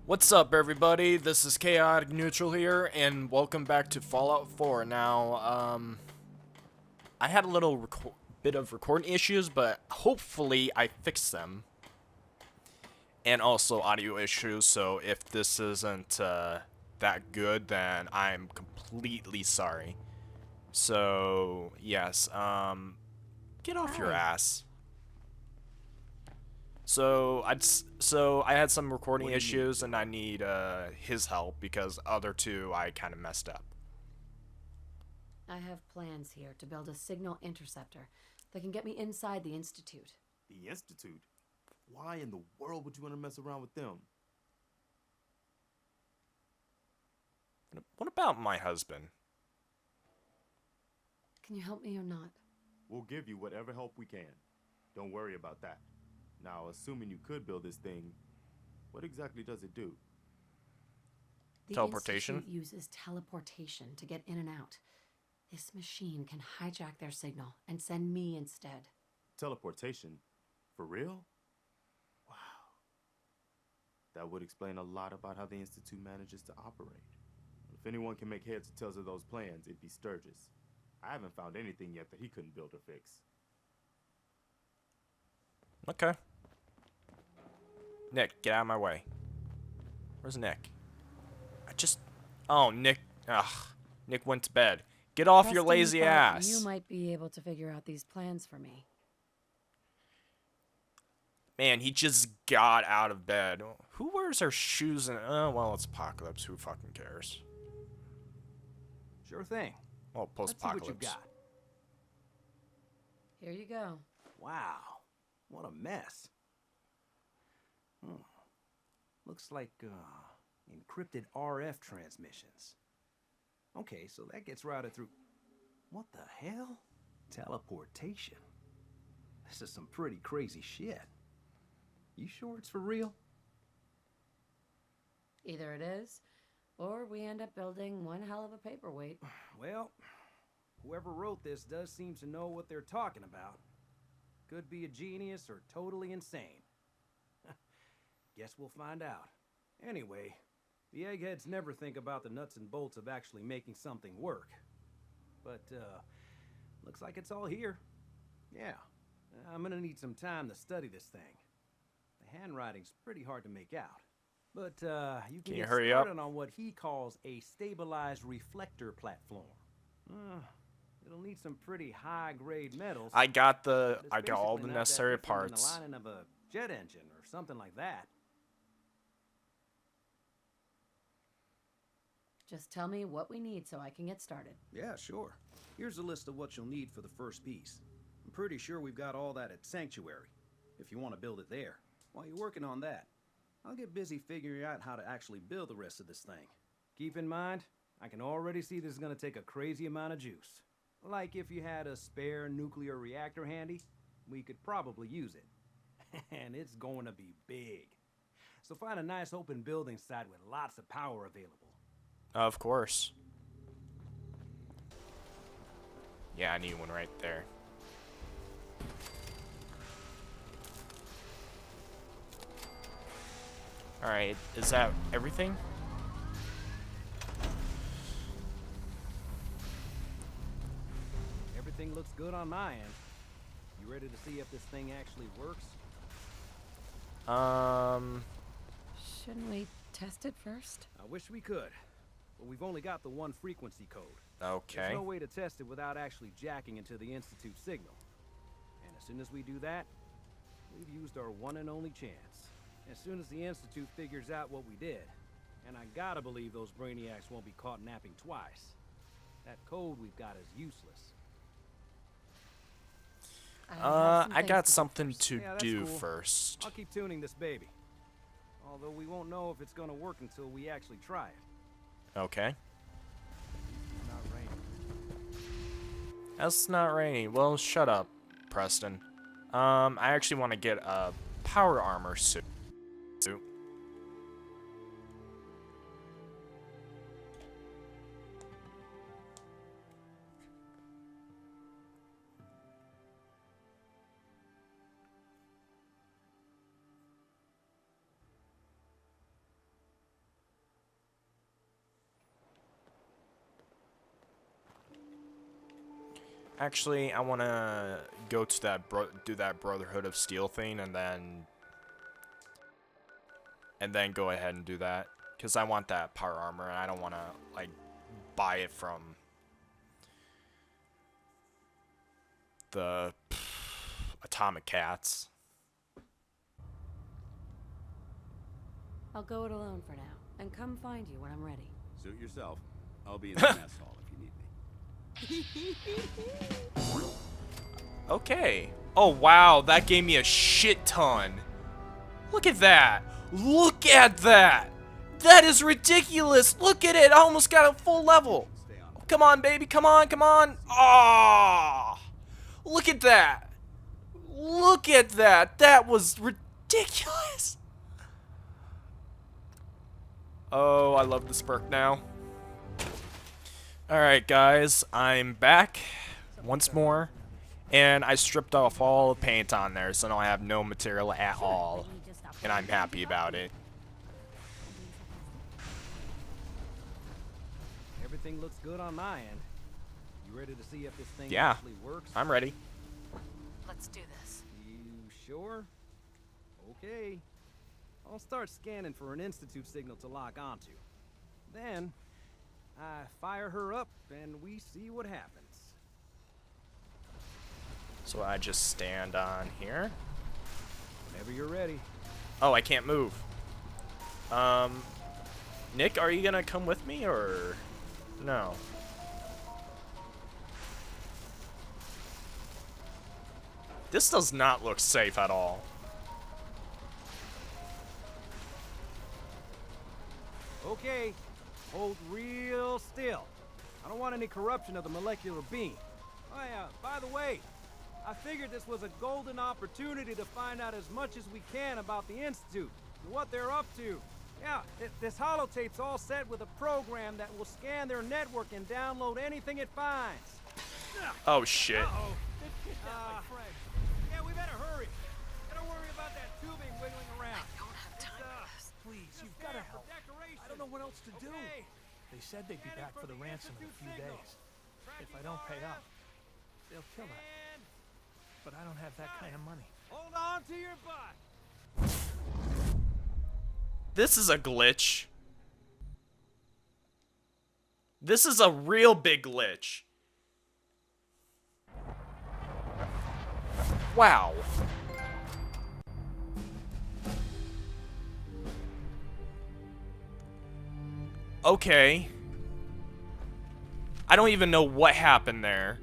What's up, everybody? This is Chaotic Neutral here, and welcome back to Fallout 4. Now, I had a little bit of recording issues, but hopefully I fixed them. And also audio issues, so if this isn't that good, then I'm completely sorry. So, yes, get off your Hi. ass. So I had some recording What do you need, issues, and I Joe? need his help because other two I kind of messed up. I have plans here to build a signal interceptor that can get me inside the Institute. The Institute? Why in the world would you want to mess around with them? What about my husband? Can you help me or not? We'll give you whatever help we can. Don't worry about that. Now, assuming you could build this thing, what exactly does it do? The Teleportation? Institute uses teleportation to get in and out. This machine can hijack their signal and send me instead. Teleportation? For real? Wow. That would explain a lot about how the Institute manages to operate. If anyone can make heads or tails of those plans, it'd be Sturgis. I haven't found anything yet that he couldn't build or fix. Okay. Nick, get out of my way. Where's Nick? Oh, Nick. Ugh. Nick went to bed. Get off your Preston lazy thought ass. You might be able to figure out these plans for me. Man, he just got out of bed. Who wears their shoes and well, it's Apocalypse. Who fucking cares? Sure thing. Well, Let's see what you post-apocalypse. got. Here you go. Wow, what a mess. Looks like encrypted RF transmissions. Okay, so that gets routed through. What the hell? Teleportation. This is some pretty crazy shit. You sure it's for real? Either it is, or we end up building one hell of a paperweight. Well, whoever wrote this does seem to know what they're talking about. Could be a genius or totally insane. Guess we'll find out. Anyway, the eggheads never think about the nuts and bolts of actually making something work. But, looks like it's all here. Yeah, I'm gonna need some time to study this thing. The handwriting's pretty hard to make out. But, you can you get hurry up? started on what he calls a stabilized reflector platform. It'll need some pretty high-grade metals. I got but it's all basically the not that necessary different than parts. the lining of a jet engine or something like that. Just tell me what we need so I can get started. Yeah, sure. Here's a list of what you'll need for the first piece. I'm pretty sure we've got all that at Sanctuary, if you want to build it there. While you're working on that, I'll get busy figuring out how to actually build the rest of this thing. Keep in mind, I can already see this is gonna take a crazy amount of juice. Like if you had a spare nuclear reactor handy, we could probably use it. And it's going to be big. So find a nice open building site with lots of power available. Of course. Yeah, I need one right there. Alright, is that everything? Everything looks good on my end. You ready to see if this thing actually works? Shouldn't we test it first? I wish we could, but we've only got the one frequency code. Okay. There's no way to test it without actually jacking into the Institute signal. And as soon as we do that, we've used our one and only chance. As soon as the Institute figures out what we did, and I gotta believe those brainiacs won't be caught napping twice, that code we've got is useless. I got something to Yeah, that's do cool. first. I'll keep tuning this baby. Although we won't know if it's gonna work until we actually try it. Okay. It's not raining. It's not raining. Well, shut up, Preston. I actually want to get a power armor suit. Actually, I want to go to that do that Brotherhood of Steel thing, and then go ahead and do that, because I want that power armor, and I don't want to like buy it from the Atomic Cats. I'll go it alone for now, and come find you when I'm ready. Suit yourself. I'll be in the mess hall if you need me. Okay. Oh wow, that gave me a shit ton. Look at that. Look at that. That is ridiculous. Look at it. I almost got a full level. Come on, baby. Come on, come on. Ah! Look at that. Look at that. That was ridiculous. Oh, I love this perk now. Alright, guys. I'm back once more. And I stripped off all the paint on there, so now I have no material at all. And I'm happy about it. Everything looks good on my end. You ready to see if this thing Yeah, actually works? I'm ready. Let's do this. You sure? Okay. I'll start scanning for an Institute signal to lock onto. Then, I fire her up and we see what happens. So I just stand on here. Whenever you're ready. Oh, I can't move. Nick, are you gonna come with me or no? This does not look safe at all. Okay, hold real still. I don't want any corruption of the molecular beam. Oh yeah, by the way, I figured this was a golden opportunity to find out as much as we can about the Institute and what they're up to. Yeah, this holotape's all set with a program that will scan their network and download anything it finds. Oh shit. Uh-oh. Yeah, we better hurry. Gotta worry about that tubing wiggling around. I don't have time for this. Please, you've got to help. I don't know what else to do. Okay. They said they'd be back for the ransom in a few days. If I don't pay up, they'll kill us. But I don't have that kind of money. Hold on to your butt. This is a glitch. This is a real big glitch. Wow. Okay. I don't even know what happened there.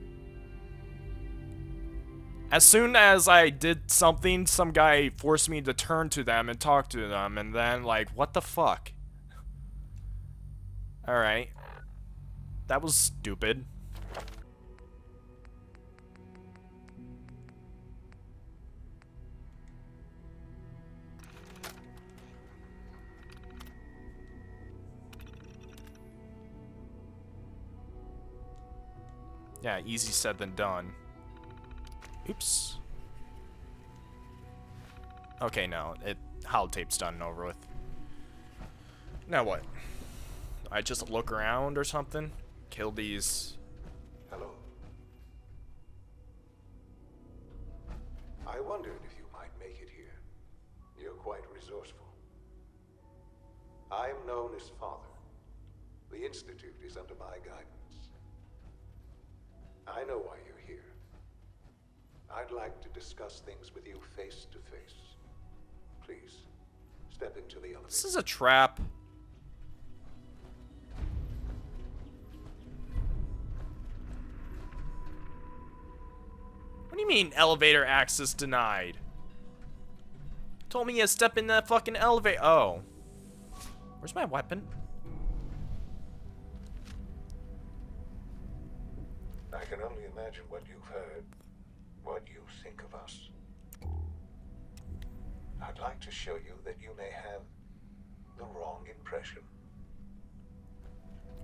As soon as I did something, some guy forced me to turn to them and talk to them, and then, like, what the fuck? Alright. That was stupid. Yeah, easy said than done. Oops. Okay, no. Holotape's done and over with. Now what? I just look around or something? Kill these. Hello. I wondered if you might make it here. You're quite resourceful. I am known as Father. The Institute is under my guidance. I know why you're here. I'd like to discuss things with you face to face. Please, step into the elevator. This is a trap. What do you mean elevator access denied? Told me to step in that fucking elevator. Oh. Where's my weapon? I can only imagine what you've heard, what you think of us. I'd like to show you that you may have the wrong impression.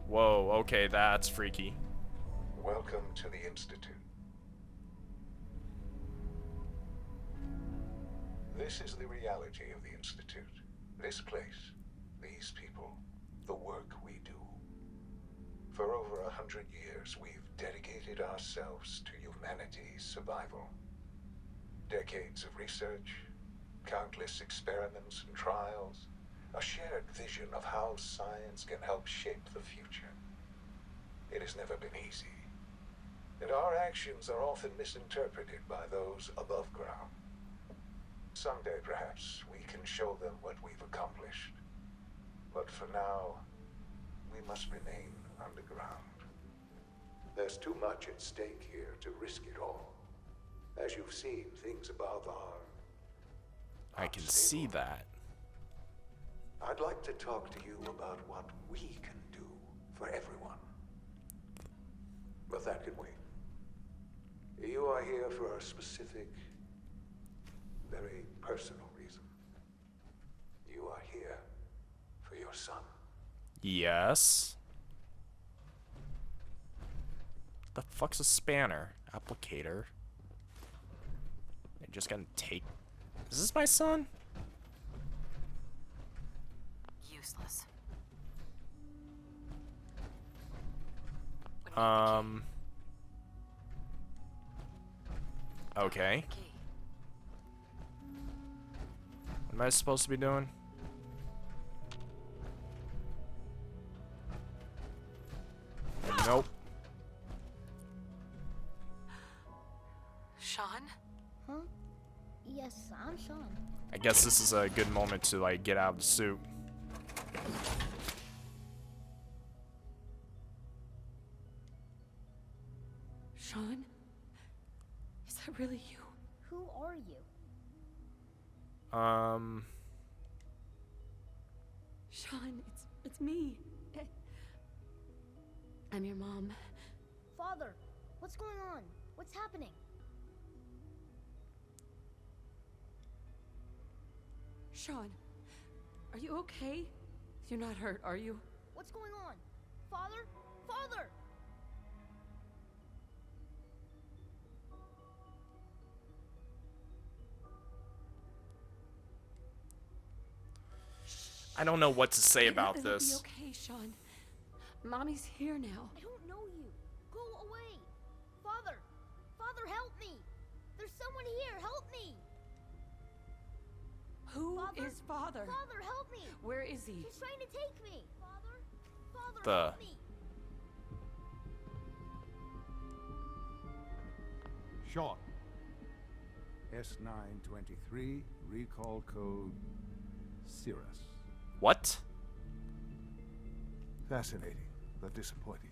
Whoa, okay, that's freaky. Welcome to the Institute. This is the reality of the Institute. This place, these people, the work we do. For over 100 years, we've dedicated ourselves to humanity's survival. Decades of research, countless experiments and trials, a shared vision of how science can help shape the future. It has never been easy, and our actions are often misinterpreted by those above ground. Someday, perhaps, we can show them what we've accomplished. But for now, we must remain underground. There's too much at stake here to risk it all. As you've seen, things above are I can see unstable. that. I'd like to talk to you about what we can do for everyone. But that can wait. You are here for a specific, very personal reason. You are here for your son. Yes. The fuck's a spanner? Applicator. They're just gonna take. Is this my son? Useless. We need the Okay. key. What am I supposed to be doing? Nope. Sean? Huh? Yes, I'm Sean. I guess this is a good moment to like get out of the suit. Sean? Is that really you? Who are you? Sean, it's me. I'm your mom. Father, what's going on? What's happening? Sean, are you okay? You're not hurt, are you? What's going on? Father? Father! I don't know what to say about It'll this. be okay, Sean. Mommy's here now. I don't know you. Go away. Father! Father, help me! There's someone here. Help me! Who Father? is Father? Father, help me! Where is he? He's trying to take me. Father? Father, The- help me! Sean. S923, recall code Cirrus. What? Fascinating, but disappointing.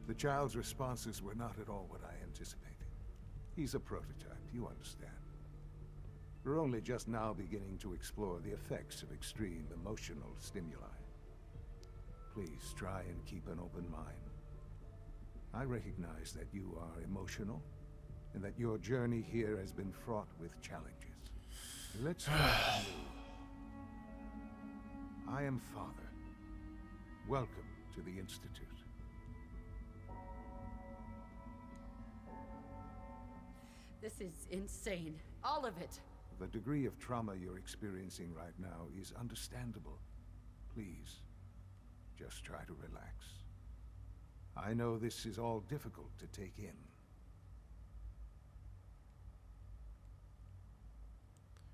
The child's responses were not at all what I anticipated. He's a prototype, you understand. We're only just now beginning to explore the effects of extreme emotional stimuli. Please try and keep an open mind. I recognize that you are emotional, and that your journey here has been fraught with challenges. Let's start anew. I am Father. Welcome to the Institute. This is insane. All of it. The degree of trauma you're experiencing right now is understandable. Please, just try to relax. I know this is all difficult to take in.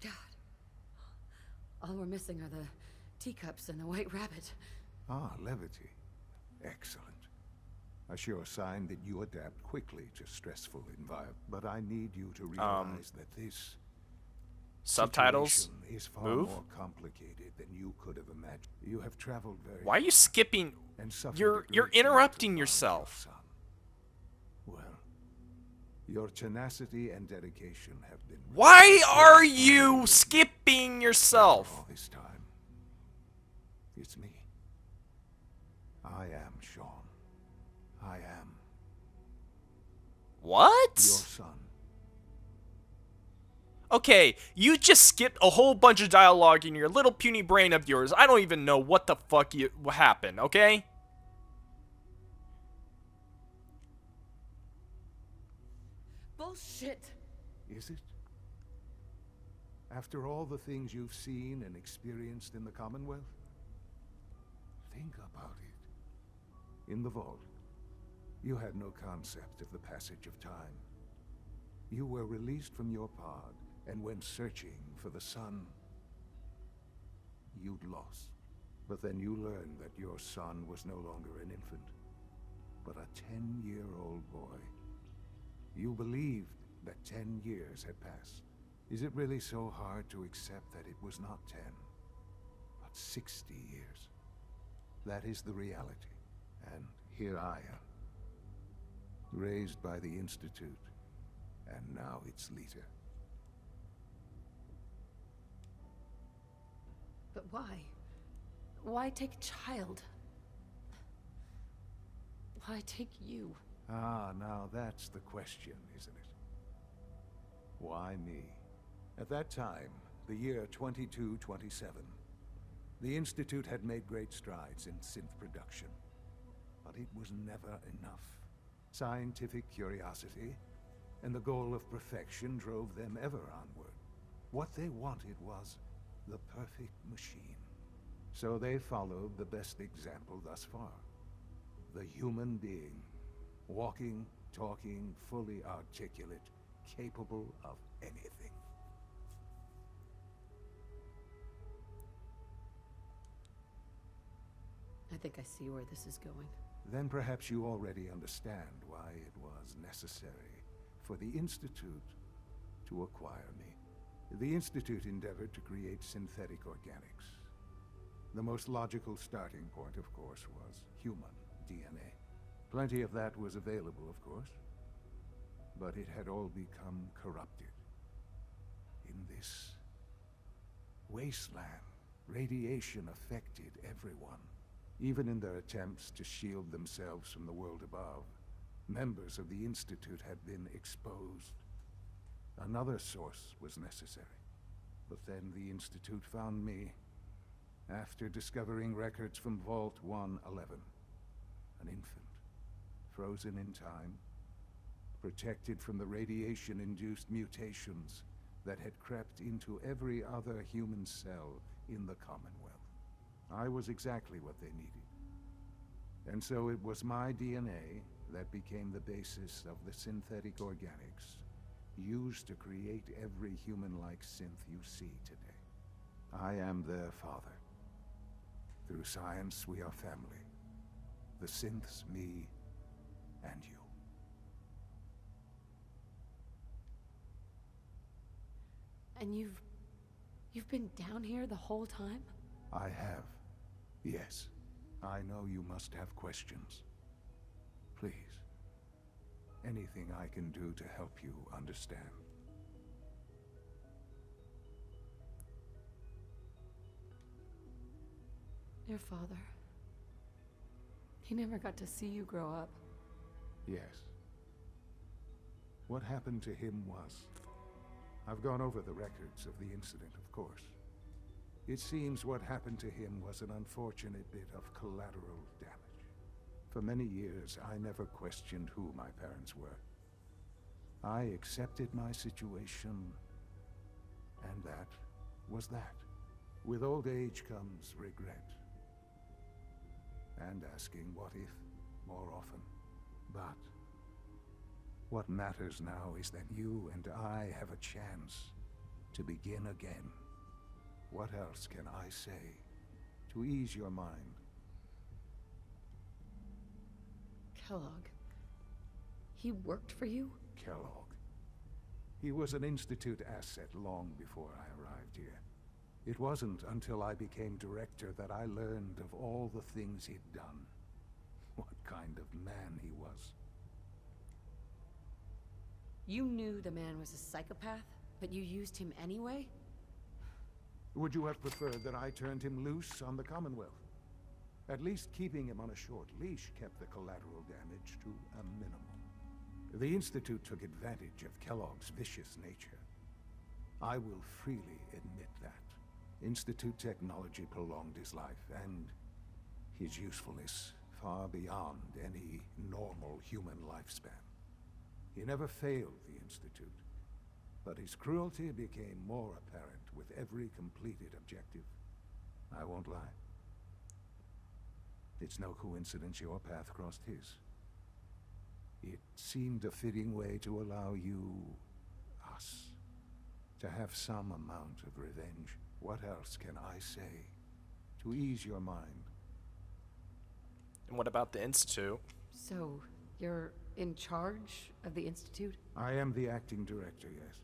God. All we're missing are the teacups and the white rabbit. Ah, levity. Excellent. A sure sign that you adapt quickly to stressful environments. But I need you to realize that this Subtitles? situation is far Move? more complicated than you could have imagined. You have traveled very Why are you skipping? and suffered You're a great deal to interrupting find yourself. your son. Well, your tenacity and dedication have been Why are you skipping yourself? all this time. It's me. I am Sean. I am What? your son. Okay, you just skipped a whole bunch of dialogue in your little puny brain of yours. I don't even know what the fuck happened, okay? Bullshit. Is it? After all the things you've seen and experienced in the Commonwealth? Think about it. in the vault. You had no concept of the passage of time. You were released from your pod and went searching for the sun you'd lost. But then you learned that your son was no longer an infant, but a 10-year-old boy. You believed that 10 years had passed. Is it really so hard to accept that it was not 10, but 60 years? That is the reality, and here I am, raised by the Institute, and now its leader. But why? Why take a child? Why take you? Ah, now that's the question, isn't it? Why me? At that time, the year 2227, the Institute had made great strides in synth production. But it was never enough. Scientific curiosity and the goal of perfection drove them ever onward. What they wanted was the perfect machine. So they followed the best example thus far. The human being. Walking, talking, fully articulate, capable of anything. I think I see where this is going. Then perhaps you already understand why it was necessary for the Institute to acquire me. The Institute endeavored to create synthetic organics. The most logical starting point, of course, was human DNA. Plenty of that was available, of course, but it had all become corrupted. In this wasteland, radiation affected everyone. Even in their attempts to shield themselves from the world above, members of the Institute had been exposed. Another source was necessary. But then the Institute found me after discovering records from Vault 111. An infant, frozen in time, protected from the radiation-induced mutations that had crept into every other human cell in the Commonwealth. I was exactly what they needed. And so it was my DNA that became the basis of the synthetic organics used to create every human-like synth you see today. I am their father. Through science, we are family. The synths, me, and you. And you've been down here the whole time? I have. Yes. I know you must have questions. Please. Anything I can do to help you understand. Your father. He never got to see you grow up. Yes. What happened to him was... I've gone over the records of the incident, of course. It seems what happened to him was an unfortunate bit of collateral damage. For many years, I never questioned who my parents were. I accepted my situation, and that was that. With old age comes regret. And asking what if more often. But what matters now is that you and I have a chance to begin again. What else can I say to ease your mind? Kellogg. He worked for you? Kellogg. He was an Institute asset long before I arrived here. It wasn't until I became director that I learned of all the things he'd done. What kind of man he was. You knew the man was a psychopath, but you used him anyway? Would you have preferred that I turned him loose on the Commonwealth? At least keeping him on a short leash kept the collateral damage to a minimum. The Institute took advantage of Kellogg's vicious nature. I will freely admit that. Institute technology prolonged his life, and his usefulness far beyond any normal human lifespan. He never failed the Institute, but his cruelty became more apparent with every completed objective. I won't lie. It's no coincidence your path crossed his. It seemed a fitting way to allow you, us, to have some amount of revenge. What else can I say to ease your mind? And what about the Institute? So, you're in charge of the Institute? I am the acting director, yes.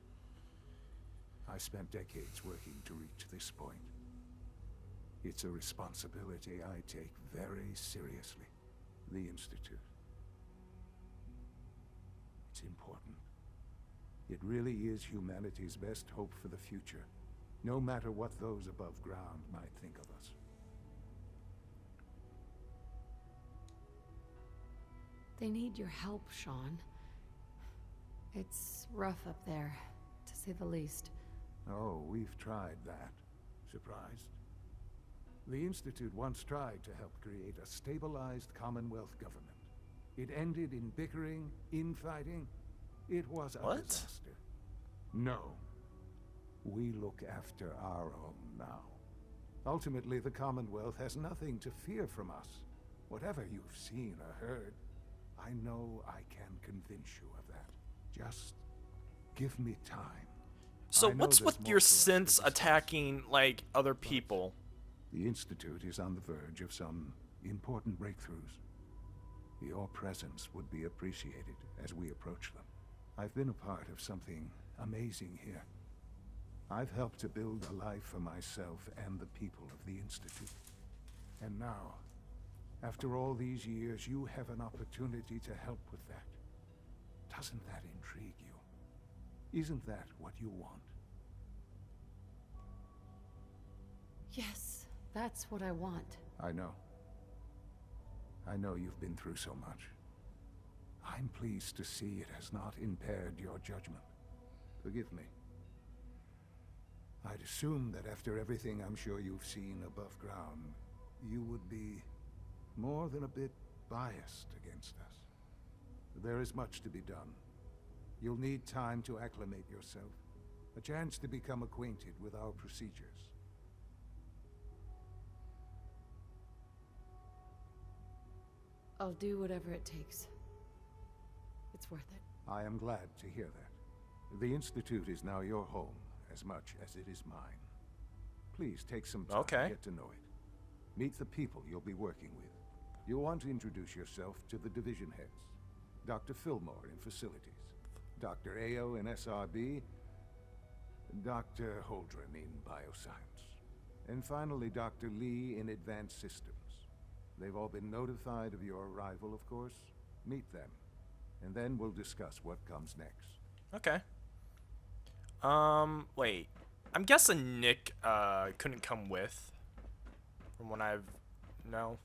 I spent decades working to reach this point. It's a responsibility I take very seriously. The Institute. It's important. It really is humanity's best hope for the future, no matter what those above ground might think of us. They need your help, Sean. It's rough up there, to say the least. Oh, we've tried that. Surprised? The Institute once tried to help create a stabilized Commonwealth government. It ended in bickering, infighting. It was a disaster. No. We look after our own now. Ultimately, the Commonwealth has nothing to fear from us. Whatever you've seen or heard, I know I can convince you of that. Just give me time. So I know what's there's with more your for us to synths discuss. attacking, like, other people? The Institute is on the verge of some important breakthroughs. Your presence would be appreciated as we approach them. I've been a part of something amazing here. I've helped to build a life for myself and the people of the Institute. And now, after all these years, you have an opportunity to help with that. Doesn't that intrigue you? Isn't that what you want? Yes, that's what I want. I know. I know you've been through so much. I'm pleased to see it has not impaired your judgment. Forgive me. I'd assume that after everything I'm sure you've seen above ground, you would be more than a bit biased against us. There is much to be done. You'll need time to acclimate yourself, a chance to become acquainted with our procedures. I'll do whatever it takes. It's worth it. I am glad to hear that. The Institute is now your home as much as it is mine. Please take some time to get to know it. Meet the people you'll be working with. You'll want to introduce yourself to the division heads. Dr. Fillmore in facilities, Dr. Ayo in SRB, Dr. Holdren in bioscience, and finally Dr. Lee in advanced systems. They've all been notified of your arrival, of course. Meet them, and then we'll discuss what comes next. Okay. Wait. I'm guessing Nick, couldn't come with. From what I've... No.